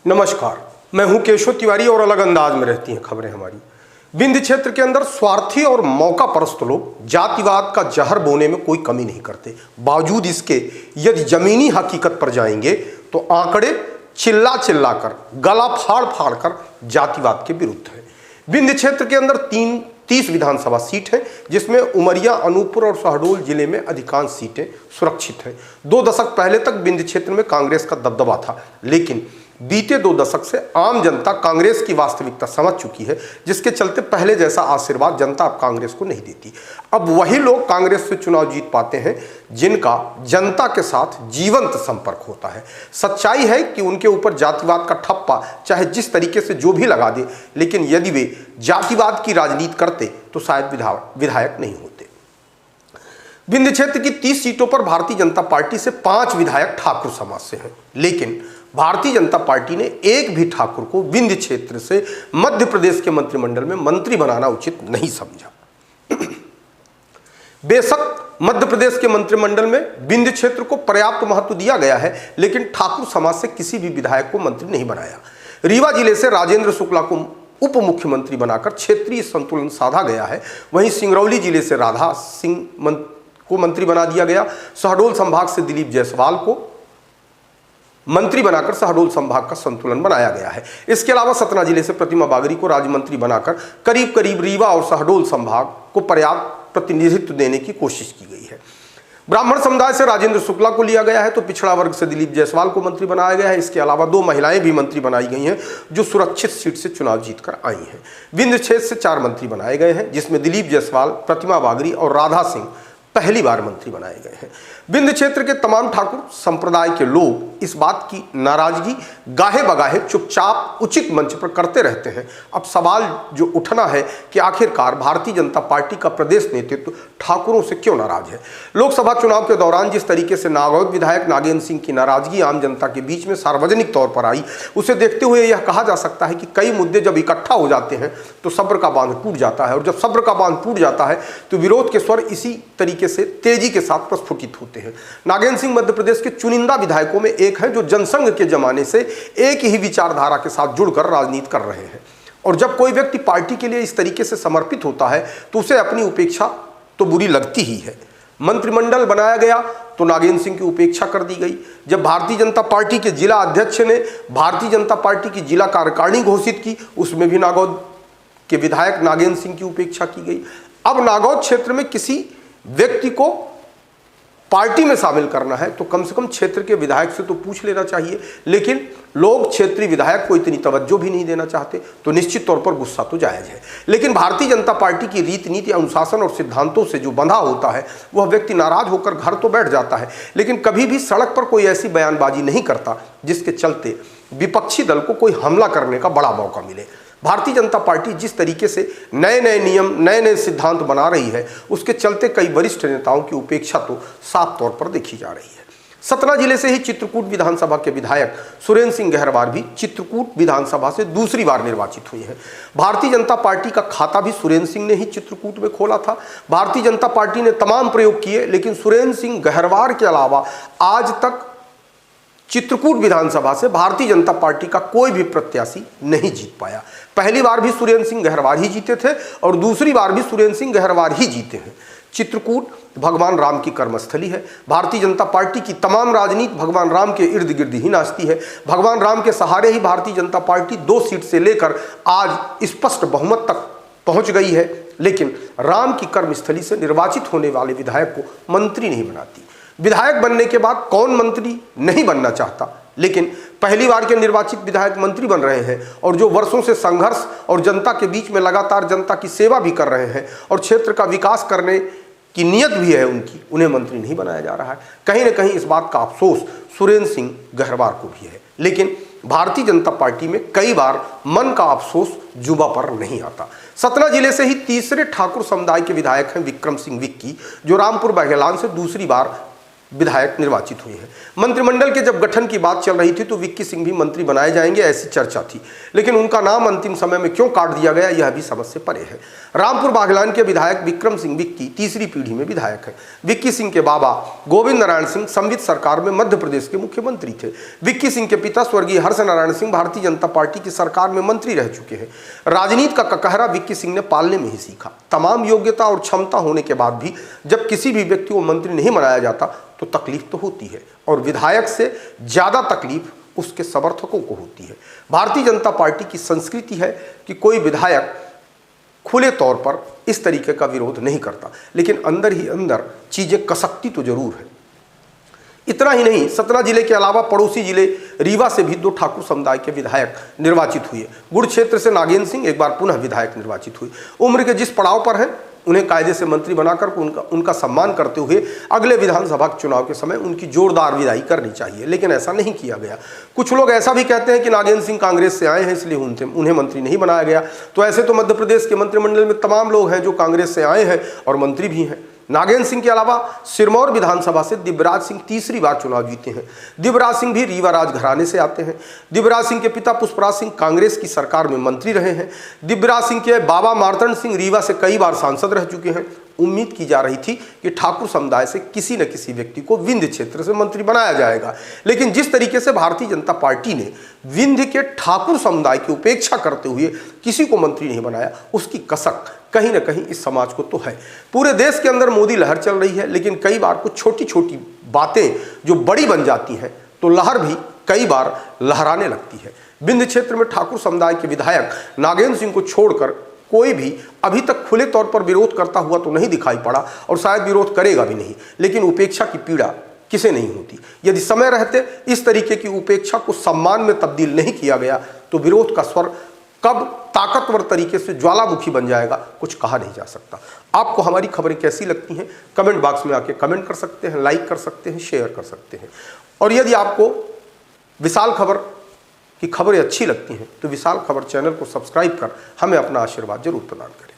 नमस्कार, मैं हूं केशव तिवारी और अलग अंदाज में रहती हैं खबरें हमारी। विंध्य क्षेत्र के अंदर स्वार्थी और मौका परस्त लोग जातिवाद का जहर बोने में कोई कमी नहीं करते। बावजूद इसके यदि जमीनी हकीकत पर जाएंगे तो आंकड़े चिल्ला चिल्ला कर, गला फाड़ फाड़ कर जातिवाद के विरुद्ध है। विंध्य क्षेत्र के अंदर 30 विधानसभा सीट है, जिसमें उमरिया, अनूपपुर और शहडोल जिले में अधिकांश सीटें सुरक्षित हैं। 2 दशक पहले तक विंध्य क्षेत्र में कांग्रेस का दबदबा था, लेकिन बीते 2 दशक से आम जनता कांग्रेस की वास्तविकता समझ चुकी है, जिसके चलते पहले जैसा आशीर्वाद जनता अब कांग्रेस को नहीं देती। अब वही लोग कांग्रेस से चुनाव जीत पाते हैं जिनका जनता के साथ जीवंत संपर्क होता है। सच्चाई है कि उनके ऊपर जातिवाद का ठप्पा चाहे जिस तरीके से जो भी लगा दे, लेकिन यदि वे जातिवाद की राजनीति करते तो शायद विधायक नहीं होते। विंध्य क्षेत्र की 30 सीटों पर भारतीय जनता पार्टी से 5 विधायक ठाकुर समाज से हैं, लेकिन भारतीय जनता पार्टी ने एक भी ठाकुर को विंध्य क्षेत्र से मध्य प्रदेश के मंत्रिमंडल में मंत्री बनाना उचित नहीं समझा। बेशक मध्य प्रदेश के मंत्रिमंडल में विंध्य क्षेत्र को पर्याप्त महत्व दिया गया है, लेकिन ठाकुर समाज से किसी भी विधायक को मंत्री नहीं बनाया। रीवा जिले से राजेंद्र शुक्ला को उप मुख्यमंत्री बनाकर क्षेत्रीय संतुलन साधा गया है। वहीं सिंगरौली जिले से राधा सिंह को मंत्री बना दिया गया। शहडोल संभाग से दिलीप जायसवाल को मंत्री बनाकर शहडोल संभाग का संतुलन बनाया गया है। इसके अलावा सतना जिले से प्रतिमा बागरी को राज्य मंत्री बनाकर करीब करीब रीवा और शहडोल संभाग को पर्याप्त प्रतिनिधित्व देने की कोशिश की गई है। ब्राह्मण समुदाय से राजेंद्र शुक्ला को लिया गया है, तो पिछड़ा वर्ग से दिलीप जायसवाल को मंत्री बनाया गया है। इसके अलावा 2 महिलाएं भी मंत्री बनाई गई हैं, जो सुरक्षित सीट से चुनाव जीतकर आई हैं। विंध्य क्षेत्र से 4 मंत्री बनाए गए हैं, जिसमें दिलीप जायसवाल, प्रतिमा बागरी और राधा सिंह पहली बार मंत्री बनाए गए हैं। विंध्य क्षेत्र के तमाम ठाकुर संप्रदाय के लोग इस बात की नाराजगी गाहे बगाहे चुपचाप उचित मंच पर करते रहते हैं। अब सवाल जो उठना है कि आखिरकार भारतीय जनता पार्टी का प्रदेश नेतृत्व ठाकुरों से क्यों नाराज है। लोकसभा चुनाव के दौरान जिस तरीके से नागौद विधायक नागेंद्र सिंह की नाराजगी आम जनता के बीच में सार्वजनिक तौर पर आई, उसे देखते हुए यह कहा जा सकता है कि कई मुद्दे जब इकट्ठा हो जाते हैं तो सब्र का बांध टूट जाता है, और जब सब्र का बांध टूट जाता है तो विरोध के स्वर इसी तरीके से तेजी के साथ प्रस्फुटित होते हैं। नागेंद्र सिंह मध्य प्रदेश के चुनिंदा विधायकों में एक हैं, जो जनसंघ के जमाने से एक ही विचारधारा के साथ जुड़कर राजनीति कर रहे हैं। और जब कोई व्यक्ति पार्टी के लिए इस तरीके से समर्पित होता है तो उसे अपनी उपेक्षा तो बुरी लगती ही है। मंत्रिमंडल बनाया गया तो नागेंद्र सिंह की उपेक्षा कर दी गई। जब भारतीय जनता पार्टी के जिला अध्यक्ष ने भारतीय जनता पार्टी की जिला कार्यकारिणी घोषित की, उसमें भी नागौद के विधायक नागेंद्र सिंह की उपेक्षा की गई। अब नागौद क्षेत्र में किसी व्यक्ति को पार्टी में शामिल करना है तो कम से कम क्षेत्र के विधायक से तो पूछ लेना चाहिए, लेकिन लोग क्षेत्रीय विधायक को इतनी तवज्जो भी नहीं देना चाहते, तो निश्चित तौर पर गुस्सा तो जायज है। लेकिन भारतीय जनता पार्टी की रीति नीति, अनुशासन और सिद्धांतों से जो बंधा होता है वह व्यक्ति नाराज होकर घर तो बैठ जाता है, लेकिन कभी भी सड़क पर कोई ऐसी बयानबाजी नहीं करता जिसके चलते विपक्षी दल को कोई हमला करने का बड़ा मौका मिले। भारतीय जनता पार्टी जिस तरीके से नए नए नियम, नए नए सिद्धांत बना रही है, उसके चलते कई वरिष्ठ नेताओं की उपेक्षा तो साफ तौर पर देखी जा रही है। सतना जिले से ही चित्रकूट विधानसभा के विधायक सुरेंद्र सिंह गहरवार भी चित्रकूट विधानसभा से दूसरी बार निर्वाचित हुए हैं। भारतीय जनता पार्टी का खाता भी सुरेंद्र सिंह ने ही चित्रकूट में खोला था। भारतीय जनता पार्टी ने तमाम प्रयोग किए, लेकिन सुरेंद्र सिंह गहरवार के अलावा आज तक चित्रकूट विधानसभा से भारतीय जनता पार्टी का कोई भी प्रत्याशी नहीं जीत पाया। पहली बार भी सुरेंद्र सिंह गहरवार ही जीते थे और दूसरी बार भी सुरेंद्र सिंह गहरवार ही जीते हैं। चित्रकूट भगवान राम की कर्मस्थली है। भारतीय जनता पार्टी की तमाम राजनीति भगवान राम के इर्द गिर्द ही नाचती है। भगवान राम के सहारे ही भारतीय जनता पार्टी 2 सीट से लेकर आज स्पष्ट बहुमत तक पहुंच गई है, लेकिन राम की कर्मस्थली से निर्वाचित होने वाले विधायक को मंत्री नहीं बनाती। विधायक बनने के बाद कौन मंत्री नहीं बनना चाहता, लेकिन पहली बार के निर्वाचित विधायक मंत्री बन रहे हैं और जो वर्षों से संघर्ष और जनता के बीच में लगातार जनता की सेवा भी कर रहे हैं और क्षेत्र का विकास करने की नीयत भी है उनकी, उन्हें मंत्री नहीं बनाया जा रहा है। कहीं न कहीं इस बात का अफसोस सुरेंद्र सिंह गहरवार को भी है, लेकिन भारतीय जनता पार्टी में कई बार मन का अफसोस जुबां पर नहीं आता। सतना जिले से ही तीसरे ठाकुर समुदाय के विधायक हैं विक्रम सिंह विक्की, जो रामपुर बघेलान से दूसरी बार विधायक निर्वाचित हुए हैं। मंत्रिमंडल के जब गठन की बात चल रही थी तो विक्की सिंह भी मंत्री बनाए जाएंगे ऐसी चर्चा थी, लेकिन उनका नाम अंतिम समय में क्यों काट दिया गया यह भी समझ से परे है। रामपुर बाघलान के विधायक विक्रम सिंह विक्की तीसरी पीढ़ी में विधायक है। विक्की सिंह के बाबा गोविंद नारायण सिंह संवित सरकार में मध्य प्रदेश के मुख्यमंत्री थे। विक्की सिंह के पिता स्वर्गीय हर्ष नारायण सिंह भारतीय जनता पार्टी की सरकार में मंत्री रह चुके हैं। राजनीति का ककहरा विक्की सिंह ने पालने में ही सीखा। तमाम योग्यता और क्षमता होने के बाद भी जब किसी भी व्यक्ति को मंत्री नहीं बनाया जाता तो तकलीफ तो होती है, और विधायक से ज्यादा तकलीफ उसके समर्थकों को होती है। भारतीय जनता पार्टी की संस्कृति है कि कोई विधायक खुले तौर पर इस तरीके का विरोध नहीं करता, लेकिन अंदर ही अंदर चीजें कसकती तो जरूर है। इतना ही नहीं, सतना जिले के अलावा पड़ोसी जिले रीवा से भी 2 ठाकुर समुदाय के विधायक निर्वाचित हुए। गुड़ क्षेत्र से नागेंद्र सिंह एक बार पुनः विधायक निर्वाचित हुए। उम्र के जिस पड़ाव पर हैं उन्हें कायदे से मंत्री बनाकर उनका सम्मान करते हुए अगले विधानसभा चुनाव के समय उनकी जोरदार विदाई करनी चाहिए, लेकिन ऐसा नहीं किया गया। कुछ लोग ऐसा भी कहते हैं कि नागेंद्र सिंह कांग्रेस से आए हैं इसलिए उन्हें मंत्री नहीं बनाया गया। तो ऐसे तो मध्य प्रदेश के मंत्रिमंडल में तमाम लोग हैं जो कांग्रेस से आए हैं और मंत्री भी हैं। नागेंद्र सिंह के अलावा सिरमौर विधानसभा से दिव्यराज सिंह तीसरी बार चुनाव जीते हैं। दिव्यराज सिंह भी रीवा राज घराने से आते हैं। दिव्यराज सिंह के पिता पुष्पराज सिंह कांग्रेस की सरकार में मंत्री रहे हैं। दिव्यराज सिंह के बाबा मार्तंड सिंह रीवा से कई बार सांसद रह चुके हैं। उम्मीद की जा रही थी कि ठाकुर समुदाय से किसी न किसी व्यक्ति को विंध्य क्षेत्र से मंत्री बनाया जाएगा, लेकिन जिस तरीके से भारतीय जनता पार्टी ने विंध्य के ठाकुर समुदाय की उपेक्षा करते हुए किसी को मंत्री नहीं बनाया, उसकी कसक कहीं न कहीं इस समाज को तो है। पूरे देश के अंदर मोदी लहर चल रही है, लेकिन कई बार कुछ छोटी छोटी बातें जो बड़ी बन जाती हैं तो लहर भी कई बार लहराने लगती है। विंध्य क्षेत्र में ठाकुर समुदाय के विधायक नागेंद्र सिंह को छोड़कर कोई भी अभी तक खुले तौर पर विरोध करता हुआ तो नहीं दिखाई पड़ा, और शायद विरोध करेगा भी नहीं, लेकिन उपेक्षा की पीड़ा किसे नहीं होती। यदि समय रहते इस तरीके की उपेक्षा को सम्मान में तब्दील नहीं किया गया तो विरोध का स्वर कब ताकतवर तरीके से ज्वालामुखी बन जाएगा कुछ कहा नहीं जा सकता। आपको हमारी खबरें कैसी लगती हैं कमेंट बॉक्स में आके कमेंट कर सकते हैं, लाइक कर सकते हैं, शेयर कर सकते हैं। और यदि आपको विशाल खबर की खबरें अच्छी लगती हैं तो विशाल खबर चैनल को सब्सक्राइब कर हमें अपना आशीर्वाद जरूर प्रदान करें।